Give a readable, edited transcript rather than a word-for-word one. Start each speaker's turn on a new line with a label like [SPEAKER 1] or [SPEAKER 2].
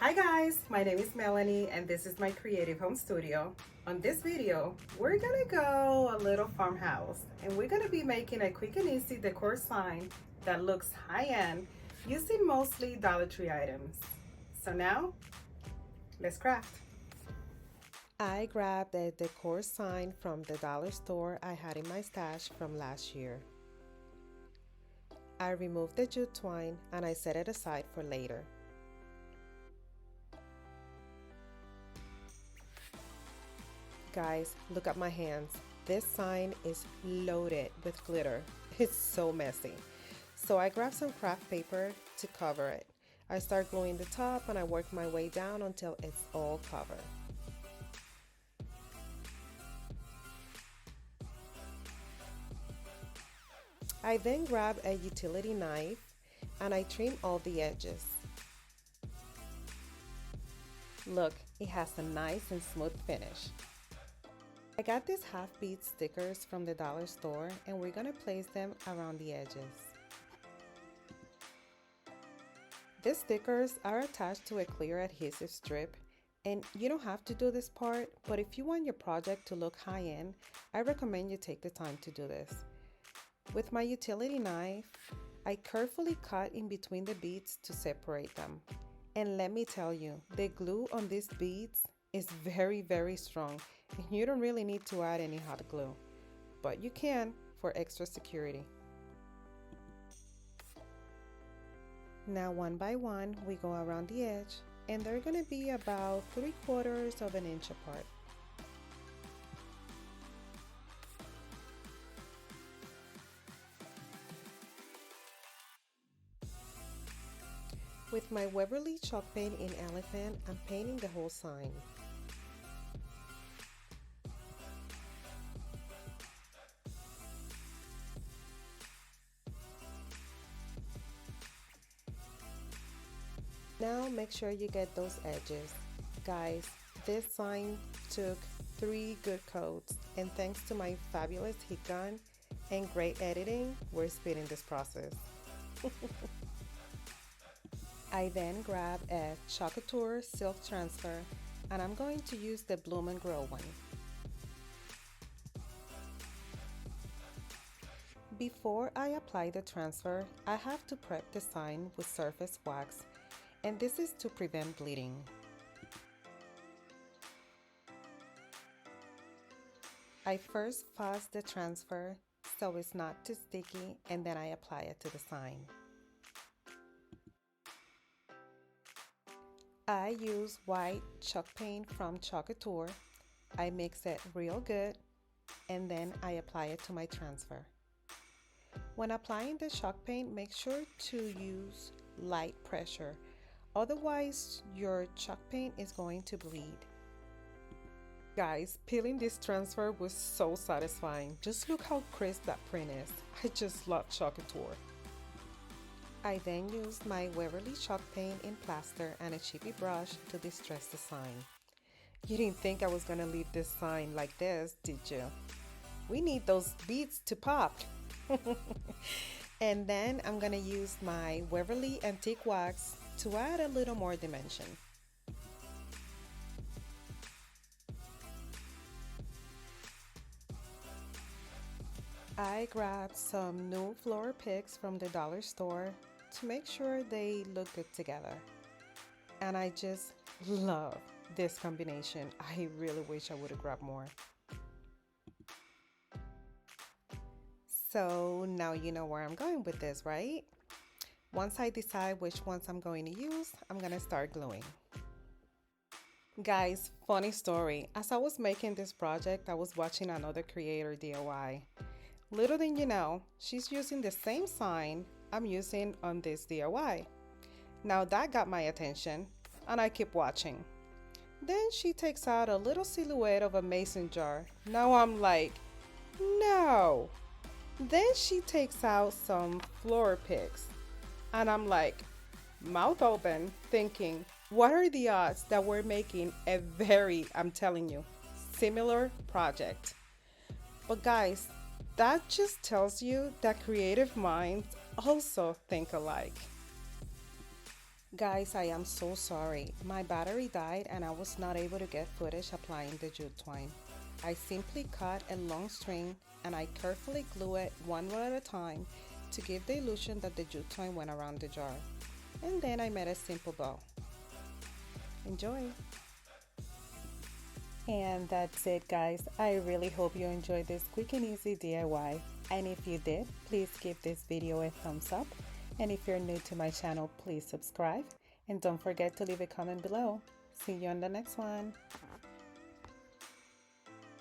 [SPEAKER 1] Hi guys, my name is Melanie and this is my creative home studio. On this video, we're gonna go a little farmhouse and we're gonna be making a quick and easy decor sign that looks high-end using mostly Dollar Tree items. So now, let's craft. I grabbed a decor sign from the dollar store I had in my stash from last year. I removed the jute twine and I set it aside for later. Guys, look at my hands. This sign is loaded with glitter. It's so messy. So I grabbed some craft paper to cover it. I start gluing the top and I work my way down until it's all covered. I then grab a utility knife and I trim all the edges. Look, it has a nice and smooth finish. I got these half bead stickers from the dollar store and we're gonna place them around the edges. These stickers are attached to a clear adhesive strip and you don't have to do this part, but if you want your project to look high-end, I recommend you take the time to do this. With my utility knife, I carefully cut in between the beads to separate them. And let me tell you, the glue on these beads is very strong and you don't really need to add any hot glue, but you can for extra security. Now one by one we go around the edge and they're going to be about 3/4 of an inch apart. With my Weberly chalk paint in Elephant, I'm painting the whole sign. Now make sure you get those edges. Guys, this sign took 3 good coats and thanks to my fabulous heat gun and great editing, we're speeding this process. I then grab a chalkcouture silk transfer and I'm going to use the Bloom and Grow one. Before I apply the transfer, I have to prep the sign with surface wax, and this is to prevent bleeding. I first fuzz the transfer so it's not too sticky and then I apply it to the sign. I use white chalk paint from chalkcouture. I mix it real good and then I apply it to my transfer. When applying the chalk paint, make sure to use light pressure, otherwise your chalk paint is going to bleed. Guys, peeling this transfer was so satisfying. Just look how crisp that print is. I just love chalkcouture. I then used my Weberly chalk paint in plaster and a chippy brush to distress the sign. You didn't think I was gonna leave this sign like this, did you? We need those beads to pop. And then I'm gonna use my Weberly antique wax to add a little more dimension. I grabbed some new floral picks from the dollar store to make sure they look good together. And I just love this combination. I really wish I would have grabbed more. So now you know where I'm going with this, right? Once I decide which ones I'm going to use, I'm gonna start gluing. Guys, funny story. As I was making this project, I was watching another creator DIY. Little did you know, she's using the same sign I'm using on this DIY. Now that got my attention, and I keep watching. Then she takes out a little silhouette of a mason jar. Now I'm like, no. Then she takes out some floral picks, and I'm like, mouth open, thinking, what are the odds that we're making a very, I'm telling you, similar project? But guys, that just tells you that creative minds also think alike. Guys, I am so sorry. My battery died and I was not able to get footage applying the jute twine. I simply cut a long string and I carefully glue it one row at a time to give the illusion that the jute twine went around the jar. And then I made a simple bow. Enjoy! And that's it, guys. I really hope you enjoyed this quick and easy DIY. And if you did, please give this video a thumbs up. And if you're new to my channel, please subscribe. And don't forget to leave a comment below. See you on the next one.